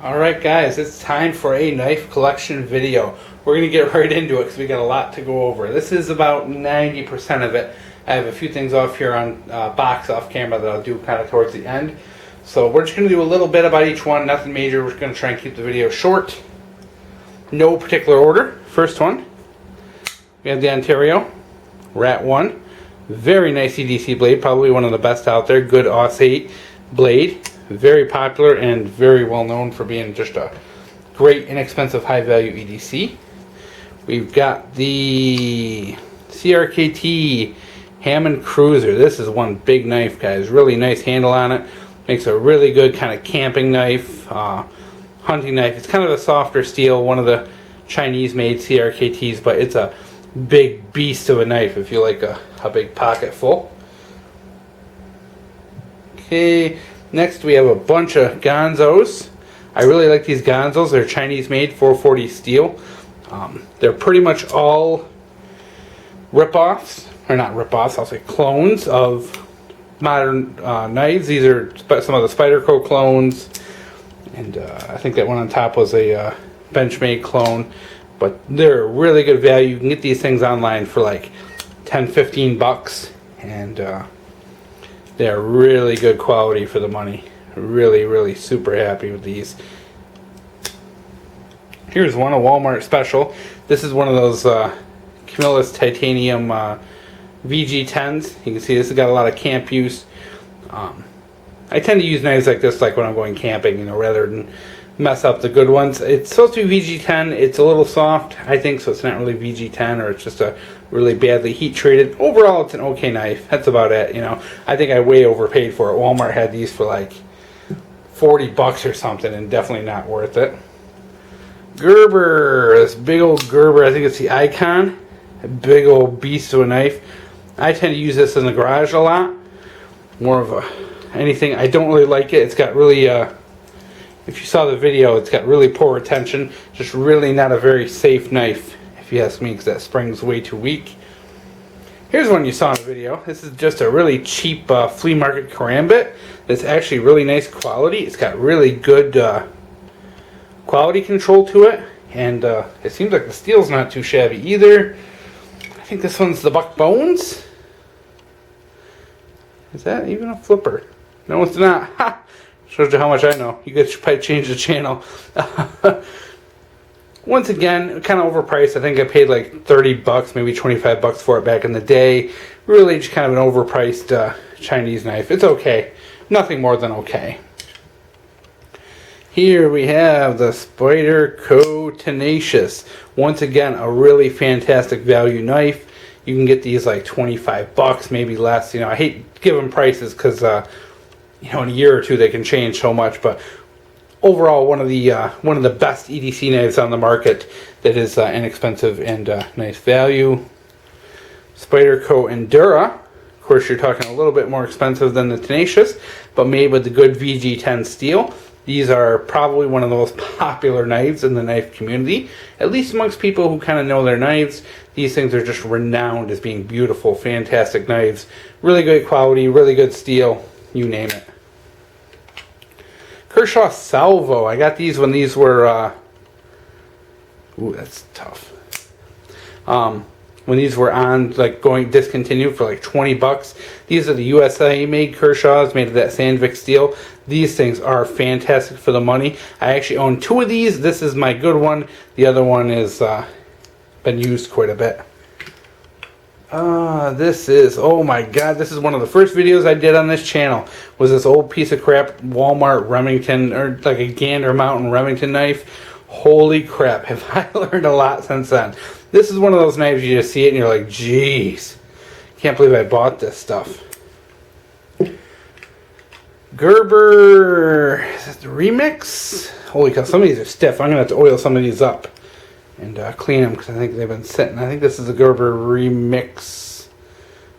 Alright guys, it's time for a knife collection video. We're going to get right into it because we got a lot to go over. This is about 90% of it. I have a few things off here on box off camera that I'll do kind of towards the end. So we're just going to do a little bit about each one, nothing major. We're going to try and keep the video short. No particular order. First one, we have the Ontario Rat 1. Very nice EDC blade, probably one of the best out there. Good Aus 8 blade. Very popular and very well known for being just a great, inexpensive, high value EDC. We've got the Crkt Hammond Cruiser. This is one big knife, guys. Really nice handle on it. Makes a really good kind of camping knife, hunting knife. It's kind of a softer steel, one of the Chinese made CRKTs, but it's a big beast of a knife if you like a big pocket full. Okay. Next we have a bunch of ganzos. I really like these ganzos. They're Chinese made, 440 steel. They're pretty much all rip-offs, or not rip-offs, I'll say clones of modern knives. These are some of the Spyderco clones, and I think that one on top was a Benchmade clone. But they're really good value. You can get these things online for like 10-15 bucks, and they're really good quality for the money. Really super happy with these. Here's one, a Walmart special. This is one of those Camillus titanium VG10s. You can see this has got a lot of camp use. I tend to use knives like this like when I'm going camping, you know, rather than mess up the good ones. It's supposed to be VG10. It's a little soft, I think, so it's not really VG10, or it's just a really badly heat treated. Overall, it's an okay knife. That's about it, you know. I think I way overpaid for it. Walmart had these for like 40 bucks or something, and definitely not worth it. Gerber, this big old Gerber. I think it's the Icon. A big old beast of a knife. I tend to use this in the garage a lot. More of anything. I don't really like it. It's got really if you saw the video, it's got really poor retention. Just really not a very safe knife, if you ask me, because that spring's way too weak. Here's one you saw in the video. This is just a really cheap flea market karambit. It's actually really nice quality. It's got really good quality control to it, and it seems like the steel's not too shabby either. I think this one's the Buck Bones. Is that even a flipper? No, it's not. Ha! Shows you how much I know. You guys should probably change the channel. Once again, kind of overpriced. I think I paid like 30 bucks, maybe 25 bucks for it back in the day. Really just kind of an overpriced Chinese knife. It's okay. Nothing more than okay. Here we have the Spyderco Tenacious. Once again, a really fantastic value knife. You can get these like 25 bucks, maybe less. You know, I hate giving prices because you know, in a year or two they can change so much, but overall one of the best EDC knives on the market that is inexpensive and nice value. Spyderco Endura. Of course, you're talking a little bit more expensive than the Tenacious, but made with the good VG10 steel. These are probably one of the most popular knives in the knife community, at least amongst people who kind of know their knives. These things are just renowned as being beautiful, fantastic knives. Really good quality, really good steel. You name it. Kershaw Salvo. I got these when these were ooh, that's tough. When these were on, like, going discontinued for like 20 bucks. These are the USA made Kershaws, made of that Sandvik steel. These things are fantastic for the money. I actually own two of these. This is my good one. The other one is been used quite a bit. This is, oh my god, this is one of the first videos I did on this channel. Was this old piece of crap Walmart Remington, or like a Gander Mountain Remington knife. Holy crap, have I learned a lot since then. This is one of those knives you just see it and you're like, jeez, can't believe I bought this stuff. Gerber, is that the Remix? Holy cow, some of these are stiff. I'm going to have to oil some of these up and clean them because I think they've been sitting. I think this is a Gerber Remix,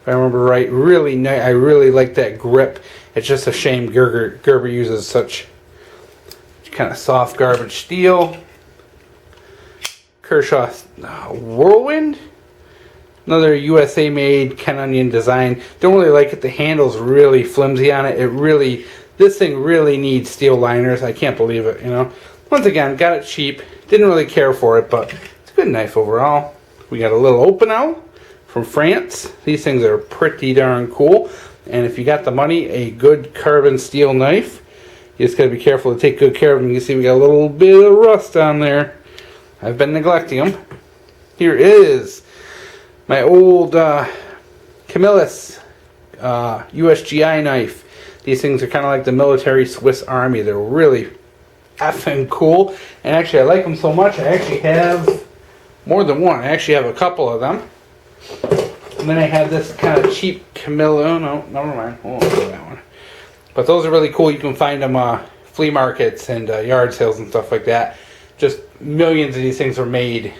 if I remember right. Really nice. I really like that grip. It's just a shame Gerber uses such kind of soft garbage steel. Kershaw Whirlwind, another USA made Ken Onion design. Don't really like it. The handle's really flimsy on it. It really This thing really needs steel liners. I can't believe it, you know. Once again, got it cheap. Didn't really care for it, but it's a good knife overall. We got a little Opinel from France. These things are pretty darn cool. And if you got the money, a good carbon steel knife. You just got to be careful to take good care of them. You can see we got a little bit of rust on there. I've been neglecting them. Here is my old Camillus USGI knife. These things are kind of like the military Swiss Army. They're really effing cool. And actually, I like them so much, I actually have more than one. I actually have a couple of them. And then I have this kind of cheap Camillus. Oh, no, never mind. I won't do that one. But those are really cool. You can find them flea markets and yard sales and stuff like that. Just millions of these things were made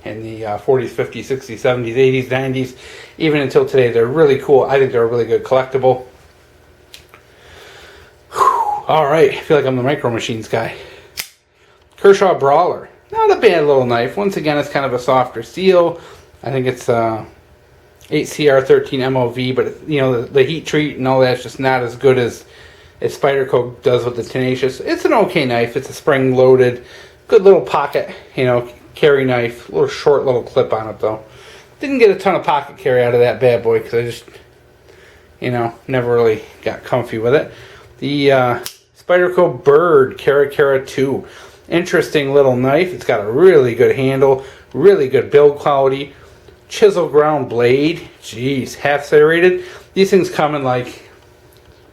in the 40s, 50s, 60s, 70s, 80s, 90s, even until today. They're really cool. I think they're a really good collectible. Alright, I feel like I'm the Micro Machines guy. Kershaw Brawler. Not a bad little knife. Once again, it's kind of a softer steel. I think it's 8CR13 MOV, but you know, the heat treat and all that's just not as good as Spyderco does with the Tenacious. It's an okay knife. It's a spring-loaded, good little pocket, you know, carry knife. A little short little clip on it, though. Didn't get a ton of pocket carry out of that bad boy because I just, you know, never really got comfy with it. The Spyderco Bird Caracara 2. Interesting little knife. It's got a really good handle, really good build quality. Chisel ground blade. Jeez, half serrated. These things come in like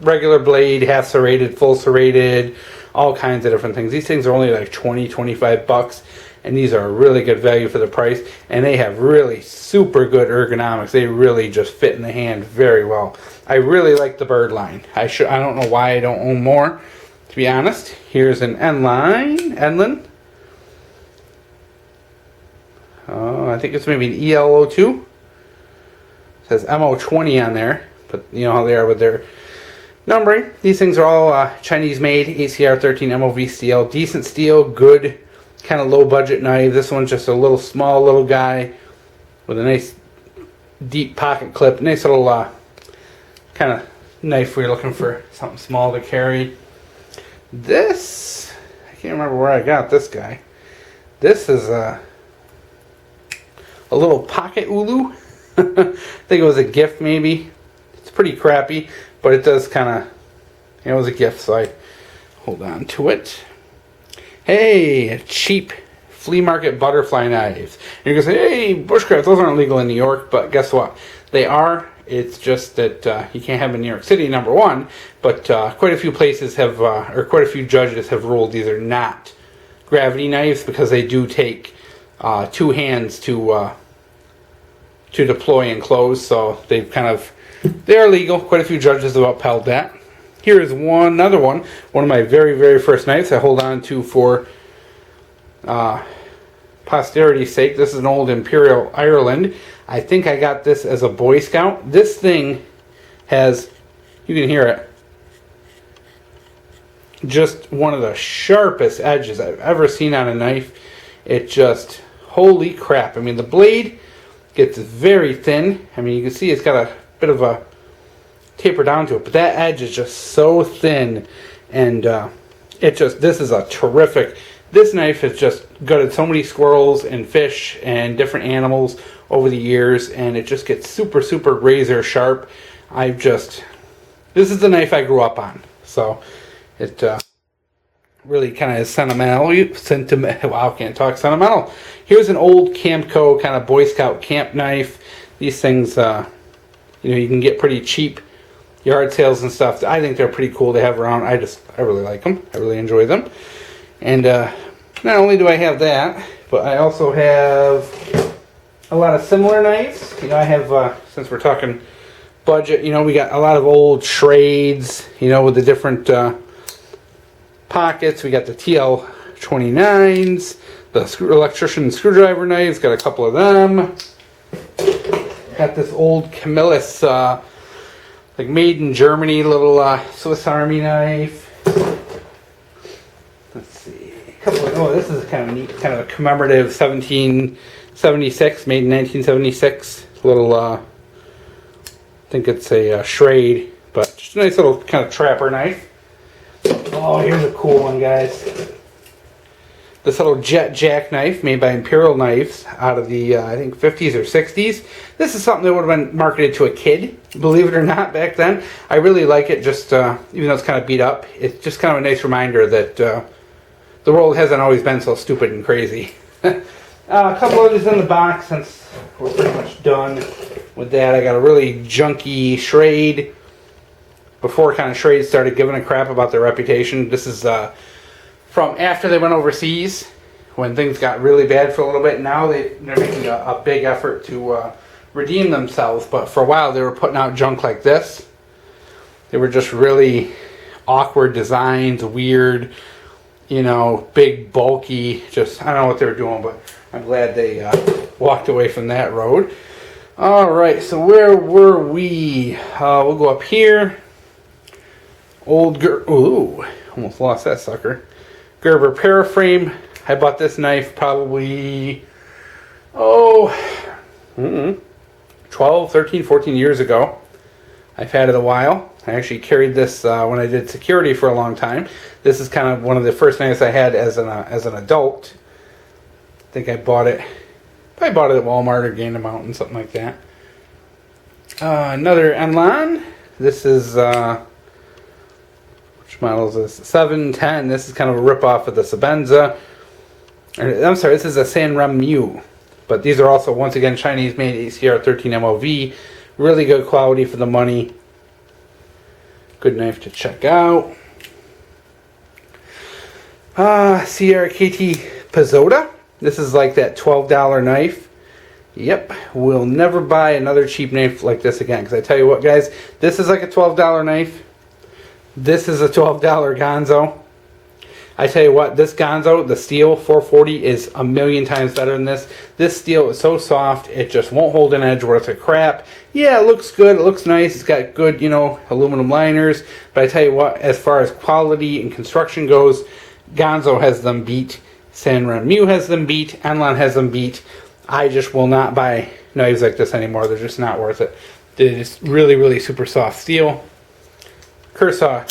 regular blade, half serrated, full serrated, all kinds of different things. These things are only like 20, 25 bucks, and these are a really good value for the price, and they have really super good ergonomics. They really just fit in the hand very well. I really like the Bird line. I don't know why I don't own more, to be honest. Here's an enaln. I think it's maybe an EL02. It says MO20 on there, but you know how they are with their numbering. These things are all Chinese made, ACR13 MOV steel. Decent steel, good kind of low budget knife. This one's just a little small little guy with a nice deep pocket clip. Nice little kind of knife where you're looking for something small to carry. This, I can't remember where I got this guy. This is a little pocket ulu. I think it was a gift maybe. It's pretty crappy, but it does kind of, you know, it was a gift, so I hold on to it. Hey, a cheap flea market butterfly knives. And you're going to say, hey, bushcraft, those aren't legal in New York, but guess what? They are. It's just that you can't have them in New York City, number one, but quite a few places have, or quite a few judges have ruled these are not gravity knives because they do take two hands to deploy and close, so they've kind of, they're legal. Quite a few judges have upheld that. Here is another one of my very, very first knives I hold on to for posterity's sake. This is an old Imperial Ireland. I think I got this as a Boy Scout. This thing has, you can hear it, just one of the sharpest edges I've ever seen on a knife. It just, holy crap. I mean, the blade gets very thin. I mean, you can see it's got a bit of a taper down to it, but that edge is just so thin, and this is a terrific, this knife has just gutted so many squirrels and fish and different animals over the years, and it just gets super, super razor sharp. This is the knife I grew up on, so it really kind of is sentimental. Wow, can't talk sentimental. Here's an old Camco kind of Boy Scout camp knife. These things, you know, you can get pretty cheap yard sales and stuff. I think they're pretty cool to have around. I really like them. I really enjoy them. And not only do I have that, but I also have a lot of similar knives. You know, I have, since we're talking budget, you know, we got a lot of old Schrades, you know, with the different pockets. We got the TL29s, the electrician screwdriver knives, got a couple of them. Got this old Camillus, like made in Germany, little Swiss Army knife. Let's see, this is kind of neat, kind of a commemorative 1776, made in 1976. Little, I think it's a Schrade, but just a nice little kind of trapper knife. Oh, here's a cool one, guys. This little jet jackknife made by Imperial Knives out of the, I think, 50s or 60s. This is something that would have been marketed to a kid, believe it or not, back then. I really like it, just even though it's kind of beat up. It's just kind of a nice reminder that the world hasn't always been so stupid and crazy. A couple others in the box since we're pretty much done with that. I got a really junky Schrade. Before kind of Schrade started giving a crap about their reputation. This is from after they went overseas, when things got really bad for a little bit. Now they're making a big effort to redeem themselves. But for a while they were putting out junk like this. They were just really awkward designs, weird, you know, big, bulky. Just, I don't know what they were doing, but I'm glad they walked away from that road. Alright, so where were we? We'll go up here. Ooh, almost lost that sucker. Gerber paraframe. I bought this knife probably 12, 13, 14 years ago. I've had it a while. I actually carried this when I did security for a long time. This is kind of one of the first knives I had as an adult. I think I bought it. Probably bought it at Walmart or Gander Mountain, something like that. Another enaln. This is which model is this? 710. This is kind of a rip-off of the Sabenza. I'm sorry, this is a Sanrem Mu. But these are also, once again, Chinese-made ACR 13 MOV. Really good quality for the money. Good knife to check out. Crkt Pizzoda. This is like that $12 knife. Yep, we'll never buy another cheap knife like this again. Because I tell you what, guys, this is like a $12 knife. This is a $12 ganzo. I tell you what, this ganzo, the steel 440, is a million times better than this. This steel is so soft, it just won't hold an edge worth of crap. Yeah, it looks good, it looks nice, it's got good, you know, aluminum liners. But I tell you what, as far as quality and construction goes, ganzo has them beat. Sanrem Mu has them beat. Enaln has them beat. I just will not buy knives like this anymore. They're just not worth it. They're just really, really super soft steel. Kershaw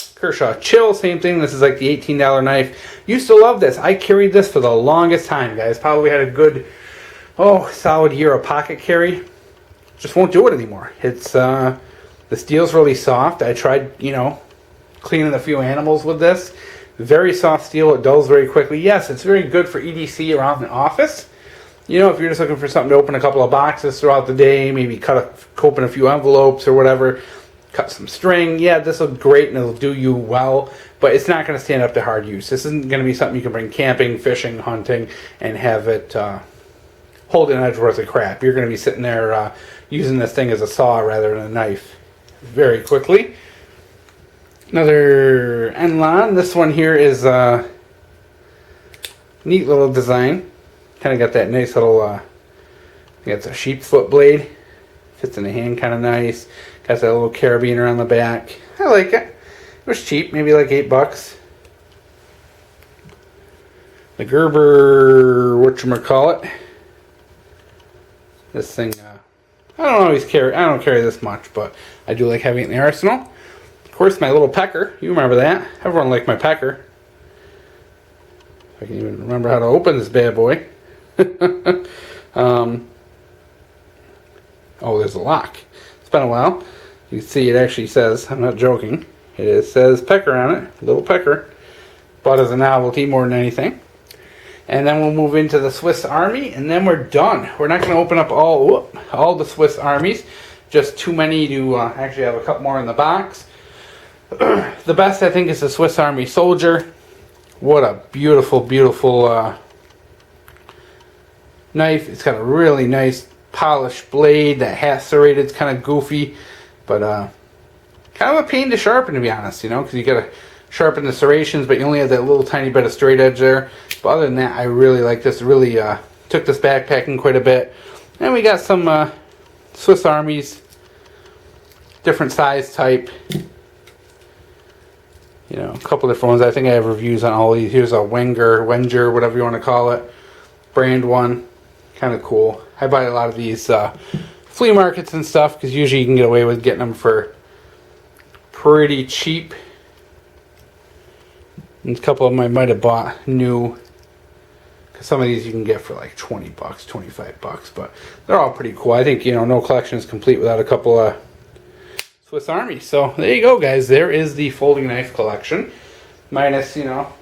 Chill, same thing. This is like the $18 knife. Used to love this. I carried this for the longest time, guys. Probably had a good, solid year of pocket carry. Just won't do it anymore. It's, the steel's really soft. I tried, you know, cleaning a few animals with this. Very soft steel. It dulls very quickly. Yes, it's very good for EDC around the office. You know, if you're just looking for something to open a couple of boxes throughout the day, maybe open a few envelopes or whatever, cut some string. Yeah, this will be great and it'll do you well, but it's not going to stand up to hard use. This isn't going to be something you can bring camping, fishing, hunting, and have it hold an edge worth of crap. You're going to be sitting there using this thing as a saw rather than a knife very quickly. Another enaln. This one here is a neat little design. Kind of got that nice little, I think it's a sheep's foot blade. Fits in the hand kind of nice. Got that little carabiner on the back. I like it. It was cheap, maybe like $8. The Gerber, whatchamacallit. This thing, I don't carry this much, but I do like having it in the arsenal. Of course, my little pecker. You remember that. Everyone liked my pecker. If I can even remember how to open this bad boy. There's a lock. It's been a while. You can see it actually says, I'm not joking, it says pecker on it, little pecker. Bought as a novelty more than anything. And then we'll move into the Swiss Army, and then we're done. We're not going to open up all the Swiss Armies. Just too many to actually have a couple more in the box. The best, I think, is the Swiss Army Soldier. What a beautiful, beautiful knife. It's got a really nice polished blade. That hat serrated is kind of goofy, but kind of a pain to sharpen, to be honest, you know, because you got to sharpen the serrations, but you only have that little tiny bit of straight edge there. But other than that, I really like this. Really took this backpacking quite a bit. And we got some Swiss Armies, different size type. You know, a couple different ones. I think I have reviews on all these. Here's a Wenger, whatever you want to call it. Brand one. Kind of cool. I buy a lot of these flea markets and stuff because usually you can get away with getting them for pretty cheap. And a couple of them I might have bought new. Cause some of these you can get for like 20 bucks, 25 bucks, but they're all pretty cool. I think, you know, no collection is complete without a couple of Swiss Army. So there you go, guys. There is the folding knife collection. Minus, you know,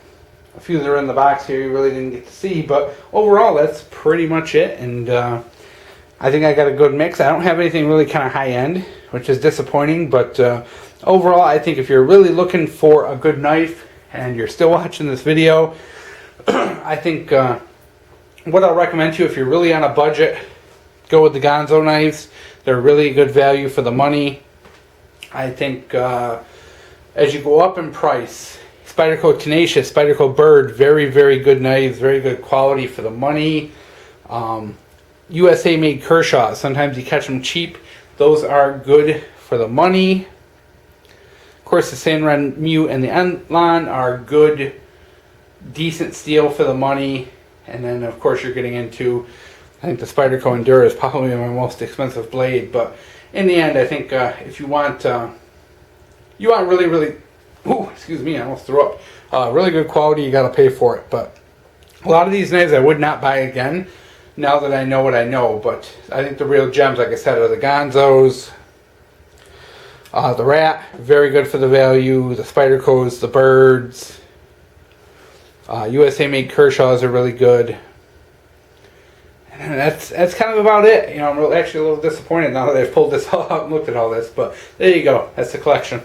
a few that are in the box here you really didn't get to see. But overall, that's pretty much it. And I think I got a good mix. I don't have anything really kind of high-end, which is disappointing. But overall, I think if you're really looking for a good knife and you're still watching this video, I think what I'll recommend to you if you're really on a budget, go with the ganzo knives. They're really good value for the money. I think as you go up in price, Spyderco Tenacious, Spyderco Bird, very, very good knives, very good quality for the money. USA made Kershaw, sometimes you catch them cheap. Those are good for the money. Of course, the Sanren Mew and the enaln are good, decent steel for the money. And then, of course, you're getting into, I think the Spyderco Endura is probably my most expensive blade. But in the end, I think if you want really, really, ooh, excuse me, I almost threw up. Really good quality, you got to pay for it. But a lot of these knives I would not buy again now that I know what I know. But I think the real gems, like I said, are the ganzos, the rat, very good for the value, the Spydercos, the birds. USA made Kershaws are really good. And that's kind of about it. You know, I'm actually a little disappointed now that I've pulled this all out and looked at all this. But there you go. That's the collection.